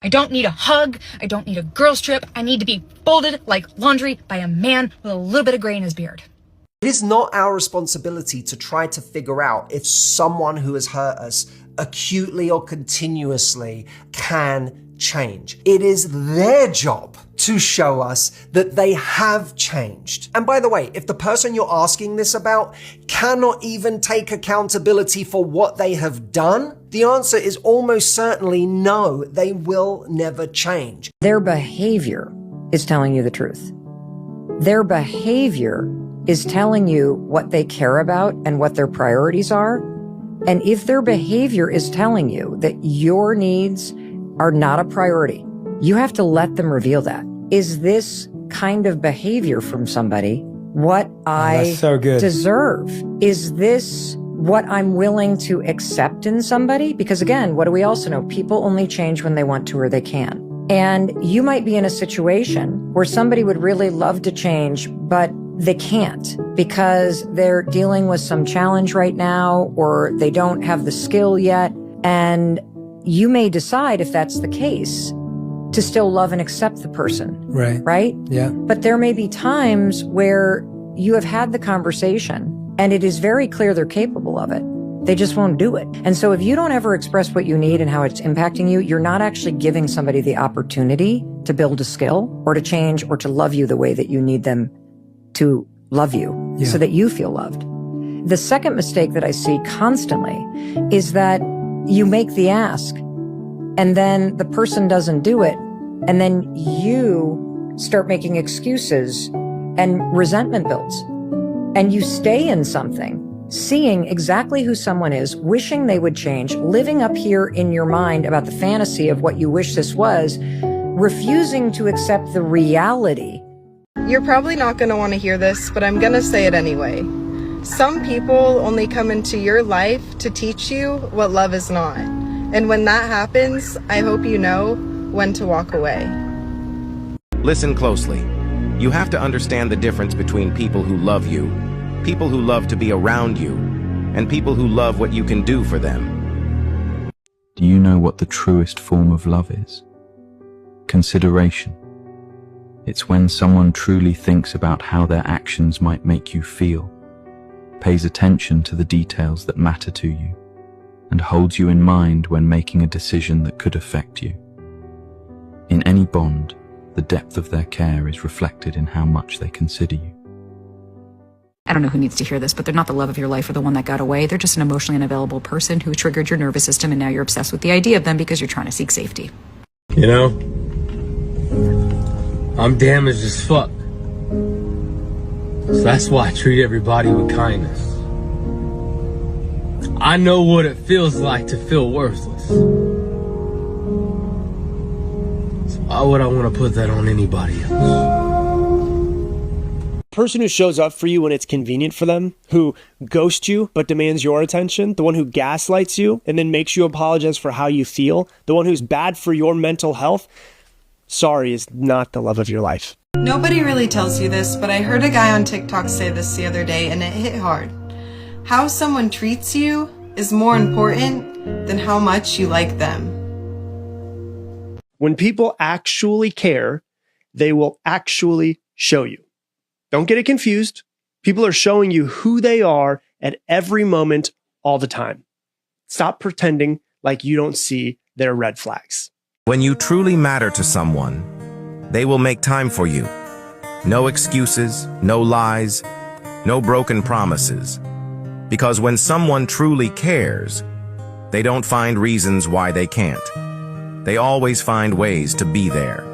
I don't need a hug. I don't need a girls trip. I need to be folded like laundry by a man with a little bit of gray in his beard. It is not our responsibility to try to figure out if someone who has hurt us acutely or continuously can change. It is their job to show us that they have changed. And by the way, if the person you're asking this about cannot even take accountability for what they have done, the answer is almost certainly no, they will never change. Their behavior is telling you the truth. Their behavior is telling you what they care about and what their priorities are. And if their behavior is telling you that your needs are not a priority, you have to let them reveal that. Is this kind of behavior from somebody what I deserve? Is this what I'm willing to accept in somebody? Because again, what do we also know? People only change when they want to or they can. And you might be in a situation where somebody would really love to change, but they can't because they're dealing with some challenge right now, or they don't have the skill yet. And you may decide, if that's the case, to still love and accept the person. Right. Right? Yeah. But there may be times where you have had the conversation and it is very clear they're capable of it. They just won't do it. And so if you don't ever express what you need and how it's impacting you, you're not actually giving somebody the opportunity to build a skill or to change or to love you the way that you need them to love you so that you feel loved. The second mistake that I see constantly is that you make the ask and then the person doesn't do it. And then you start making excuses and resentment builds. And you stay in something, seeing exactly who someone is, wishing they would change, living up here in your mind about the fantasy of what you wish this was, refusing to accept the reality. You're probably not going to want to hear this, but I'm going to say it anyway. Some people only come into your life to teach you what love is not. And when that happens, I hope you know when to walk away. Listen closely. You have to understand the difference between people who love you, people who love to be around you, and people who love what you can do for them. Do you know what the truest form of love is? Consideration. It's when someone truly thinks about how their actions might make you feel, pays attention to the details that matter to you, and holds you in mind when making a decision that could affect you. In any bond, the depth of their care is reflected in how much they consider you. I don't know who needs to hear this, but they're not the love of your life or the one that got away. They're just an emotionally unavailable person who triggered your nervous system, and now you're obsessed with the idea of them because you're trying to seek safety. You know, I'm damaged as fuck. So that's why I treat everybody with kindness. I know what it feels like to feel worthless. So why would I want to put that on anybody else? Person who shows up for you when it's convenient for them, who ghosts you but demands your attention, the one who gaslights you and then makes you apologize for how you feel, the one who's bad for your mental health, sorry, is not the love of your life. Nobody really tells you this, but I heard a guy on TikTok say this the other day and it hit hard. How someone treats you is more important than how much you like them. When people actually care, they will actually show you. Don't get it confused. People are showing you who they are at every moment, all the time. Stop pretending like you don't see their red flags. When you truly matter to someone, they will make time for you. No excuses, no lies, no broken promises. Because when someone truly cares, they don't find reasons why they can't. They always find ways to be there.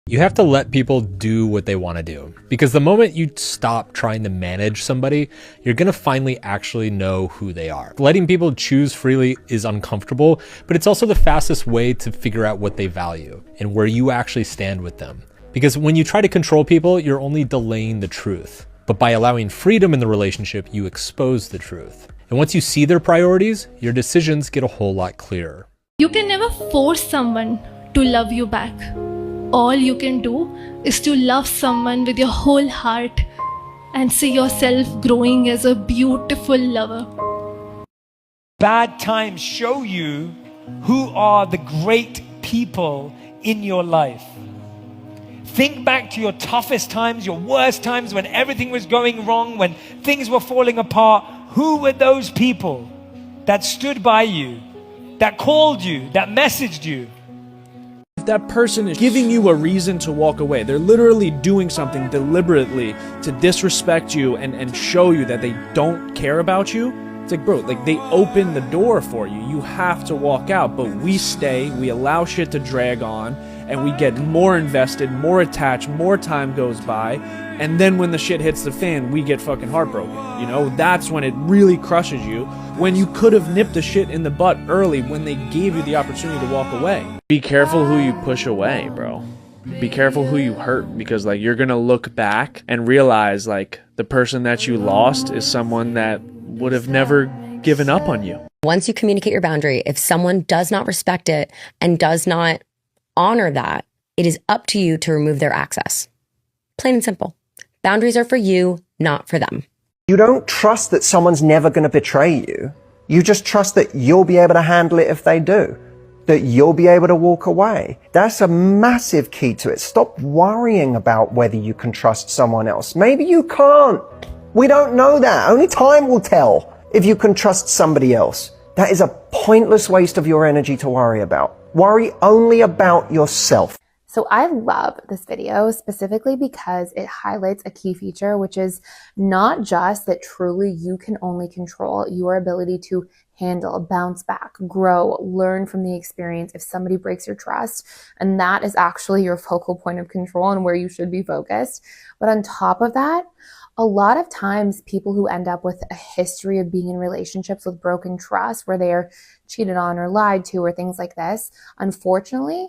You have to let people do what they want to do, because the moment you stop trying to manage somebody, you're going to finally actually know who they are. Letting people choose freely is uncomfortable, but it's also the fastest way to figure out what they value and where you actually stand with them. Because when you try to control people, you're only delaying the truth. But by allowing freedom in the relationship, you expose the truth. And once you see their priorities, your decisions get a whole lot clearer. You can never force someone to love you back. All you can do is to love someone with your whole heart and see yourself growing as a beautiful lover. Bad times show you Who are the great people in your life? Think back to your toughest times, your worst times, when everything was going wrong, when things were falling apart. Who were those people that stood by you, that called you, that messaged you? If that person is giving you a reason to walk away, they're literally doing something deliberately to disrespect you and show you that they don't care about you. It's like, bro, like, they open the door for you. You have to walk out, but we stay, we allow shit to drag on, and we get more invested, more attached, more time goes by, and then when the shit hits the fan, we get fucking heartbroken. You know, that's when it really crushes you, when you could have nipped the shit in the butt early when they gave you the opportunity to walk away. Be careful who you push away, bro. Be careful who you hurt, because like, you're gonna look back and realize like the person that you lost is someone that would have never given up on you. Once you communicate your boundary, if someone does not respect it and does not honor that, it is up to you to remove their access. Plain and simple. Boundaries are for you, not for them. You don't trust that someone's never going to betray you. You just trust that you'll be able to handle it if they do, that you'll be able to walk away. That's a massive key to it. Stop worrying about whether you can trust someone else. Maybe you can't. We don't know that. Only time will tell if you can trust somebody else. That is a pointless waste of your energy to worry about. Worry only about yourself. So I love this video specifically because it highlights a key feature, which is not just that truly you can only control your ability to handle, bounce back, grow, learn from the experience if somebody breaks your trust. And that is actually your focal point of control and where you should be focused. But on top of that, a lot of times people who end up with a history of being in relationships with broken trust, where they are cheated on or lied to or things like this, unfortunately,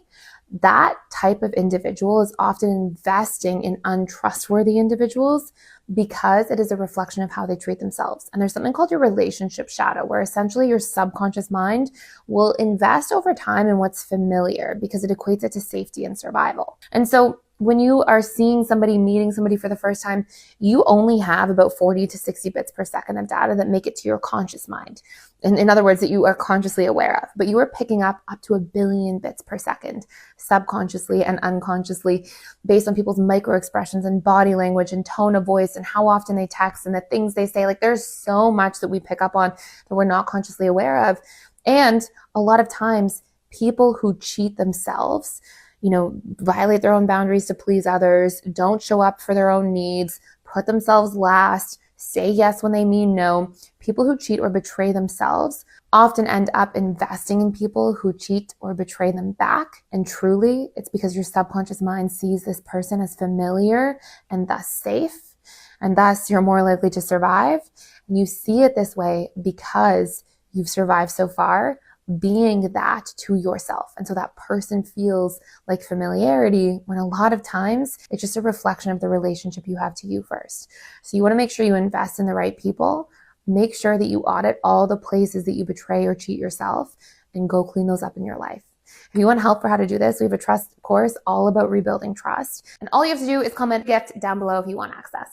that type of individual is often investing in untrustworthy individuals because it is a reflection of how they treat themselves. And there's something called your relationship shadow, where essentially your subconscious mind will invest over time in what's familiar because it equates it to safety and survival. And so when you are seeing somebody, meeting somebody for the first time, you only have about 40 to 60 bits per second of data that make it to your conscious mind. In other words, that you are consciously aware of, but you are picking up to 1 billion bits per second, subconsciously and unconsciously, based on people's micro expressions and body language and tone of voice and how often they text and the things they say. Like, there's so much that we pick up on that we're not consciously aware of. And a lot of times people who cheat themselves, you know, violate their own boundaries to please others, don't show up for their own needs, put themselves last, say yes when they mean no. People who cheat or betray themselves often end up investing in people who cheat or betray them back. And truly, it's because your subconscious mind sees this person as familiar and thus safe, and thus you're more likely to survive. And you see it this way because you've survived so far, being that to yourself. And so that person feels like familiarity, when a lot of times it's just a reflection of the relationship you have to you first. So you want to make sure you invest in the right people. Make sure that you audit all the places that you betray or cheat yourself and go clean those up in your life. If you want help for how to do this, we have a trust course all about rebuilding trust. And all you have to do is comment gift down below if you want access.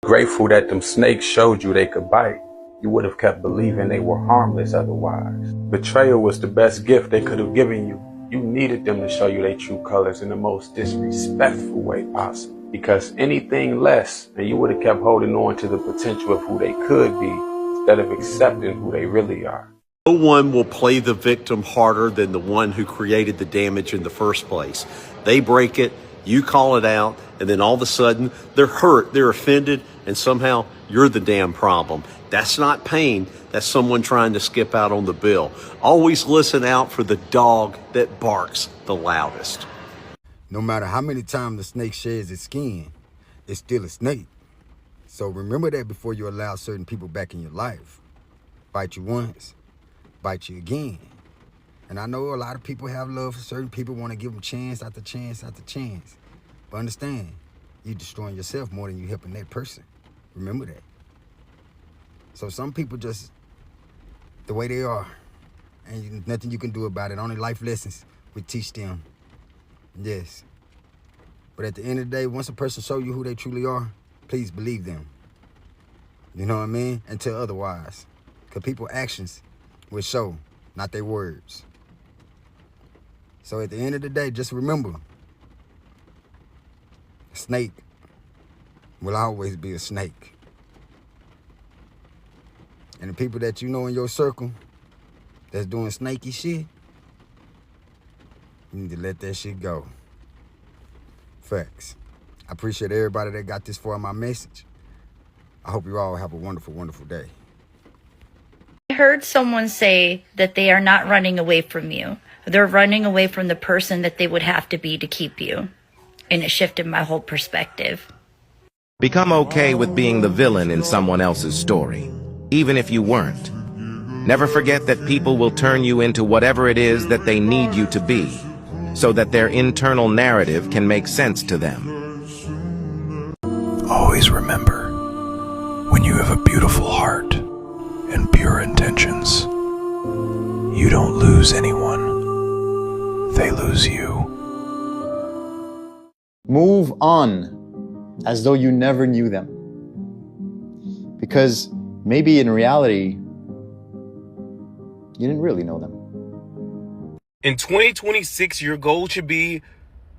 Grateful that them snakes showed you they could bite. You would have kept believing they were harmless otherwise. Betrayal was the best gift they could have given you. You needed them to show you their true colors in the most disrespectful way possible. Because anything less, and you would have kept holding on to the potential of who they could be instead of accepting who they really are. No one will play the victim harder than the one who created the damage in the first place. They break it, you call it out, and then all of a sudden they're hurt, they're offended, and somehow you're the damn problem. That's not pain. That's someone trying to skip out on the bill. Always listen out for the dog that barks the loudest. No matter how many times the snake sheds its skin, it's still a snake. So remember that before you allow certain people back in your life. Bite you once, bite you again. And I know a lot of people have love for certain people, want to give them chance after chance after chance. But understand, you're destroying yourself more than you're helping that person. Remember that. So some people just the way they are, and nothing you can do about it. Only life lessons we teach them. Yes. But at the end of the day, once a person shows you who they truly are, please believe them. You know what I mean? Until otherwise. Because people's actions will show, not their words. So at the end of the day, just remember, a snake will always be a snake. And the people that you know in your circle that's doing snaky shit, you need to let that shit go. Facts. I appreciate everybody that got this far in my message. I hope you all have a wonderful, wonderful day. I heard someone say that they are not running away from you. They're running away from the person that they would have to be to keep you. And it shifted my whole perspective. Become okay with being the villain in someone else's story, even if you weren't. Never forget that people will turn you into whatever it is that they need you to be, so that their internal narrative can make sense to them. Always remember, when you have a beautiful heart and pure intentions, you don't lose anyone, they lose you. Move on as though you never knew them. Because maybe in reality, you didn't really know them. In 2026, your goal should be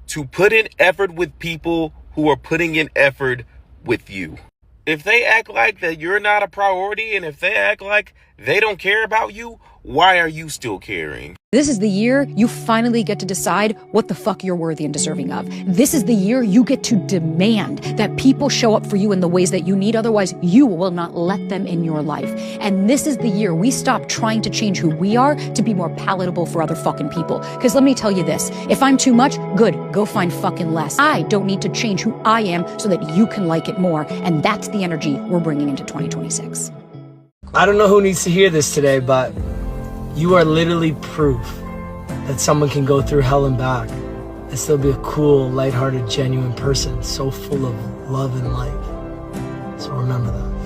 to put in effort with people who are putting in effort with you. If they act like that you're not a priority, and if they act like they don't care about you, why are you still caring? This is the year you finally get to decide what the fuck you're worthy and deserving of. This is the year you get to demand that people show up for you in the ways that you need, otherwise you will not let them in your life. And this is the year we stop trying to change who we are to be more palatable for other fucking people. Because let me tell you this, if I'm too much, good, go find fucking less. I don't need to change who I am so that you can like it more. And that's the energy we're bringing into 2026. I don't know who needs to hear this today, but you are literally proof that someone can go through hell and back and still be a cool, lighthearted, genuine person, so full of love and life. So remember that.